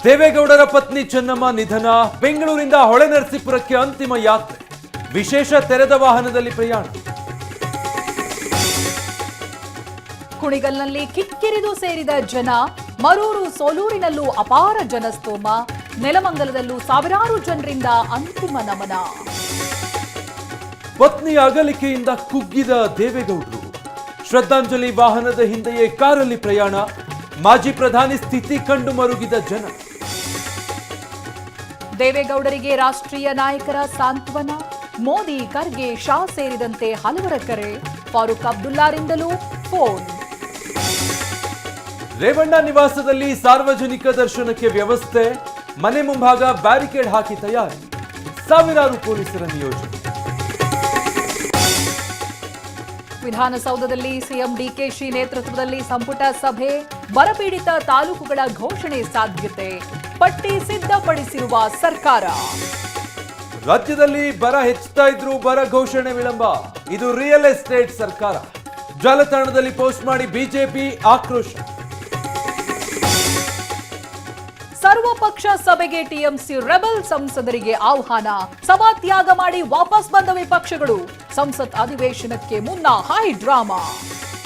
ದೇವೇಗೌಡರ ಪತ್ನಿ ಚೆನ್ನಮ್ಮ ನಿಧನ. ಬೆಂಗಳೂರಿಂದ ಹೊಳೆನರಸೀಪುರಕ್ಕೆ ಅಂತಿಮ ಯಾತ್ರೆ. ವಿಶೇಷ ತೆರೆದ ವಾಹನದಲ್ಲಿ ಪ್ರಯಾಣ. ಕುಣಿಗಲ್ನಲ್ಲಿ ಕಿಕ್ಕಿರಿದು ಸೇರಿದ ಜನ. ಮರೂರು ಸೋಲೂರಿನಲ್ಲೂ ಅಪಾರ ಜನಸ್ತೋಮ. ನೆಲಮಂಗಲದಲ್ಲೂ ಸಾವಿರಾರು ಜನರಿಂದ ಅಂತಿಮ ನಮನ. ಪತ್ನಿಯ ಅಗಲಿಕೆಯಿಂದ ಕುಗ್ಗಿದ ದೇವೇಗೌಡರು. ಶ್ರದ್ಧಾಂಜಲಿ ವಾಹನದ ಹಿಂದೆಯೇ ಕಾರಲ್ಲಿ ಪ್ರಯಾಣ. ಮಾಜಿ ಪ್ರಧಾನಿ ಸ್ಥಿತಿ ಕಂಡು ಮರುಗಿದ ಜನ. ದೇವೇಗೌಡರಿಗೆ ರಾಷ್ಟ್ರೀಯ ನಾಯಕರ ಸಾಂತ್ವನ. ಮೋದಿ, ಖರ್ಗೆ, ಶಾ ಸೇರಿದಂತೆ ಹಲವರ ಕರೆ. ಫಾರೂಕ್ ಅಬ್ದುಲ್ಲಾರಿಂದಲೂ ಫೋನ್. ರೇವಣ್ಣ ನಿವಾಸದಲ್ಲಿ ಸಾರ್ವಜನಿಕ ದರ್ಶನಕ್ಕೆ ವ್ಯವಸ್ಥೆ. ಮನೆ ಮುಂಭಾಗ ಬ್ಯಾರಿಕೇಡ್ ಹಾಕಿ ತಯಾರಿ. ಸಾವಿರಾರು ಪೊಲೀಸರ ನಿಯೋಜನೆ. ವಿಧಾನಸೌಧದಲ್ಲಿ ಸಿಎಂ ಡಿಕೆಶಿ ನೇತೃತ್ವದಲ್ಲಿ ಸಂಪುಟ ಸಭೆ. ಬರಪೀಡಿತ ತಾಲೂಕುಗಳ ಘೋಷಣೆ ಸಾಧ್ಯತೆ. ಪಟ್ಟಿ ಸಿದ್ಧಪಡಿಸಿರುವ ಸರ್ಕಾರ. ರಾಜ್ಯದಲ್ಲಿ ಬರ ಹೆಚ್ಚುತ್ತಾ ಇದ್ರೂ ಬರ ಘೋಷಣೆ ವಿಳಂಬ. ಇದು ರಿಯಲ್ ಎಸ್ಟೇಟ್ ಸರ್ಕಾರ. ಜಾಲತಾಣದಲ್ಲಿ ಪೋಸ್ಟ್ ಮಾಡಿ ಬಿಜೆಪಿ ಆಕ್ರೋಶ. ಸರ್ವಪಕ್ಷ ಸಭೆಗೆ ಟಿಎಂಸಿ ರೆಬಲ್ ಸಂಸದರಿಗೆ ಆಹ್ವಾನ. ಸಭಾತ್ಯಾಗ ಮಾಡಿ ವಾಪಸ್ ಬಂದ ವಿಪಕ್ಷಗಳು. ಸಂಸತ್ ಅಧಿವೇಶನಕ್ಕೆ ಮುನ್ನ ಹೈ ಡ್ರಾಮಾ.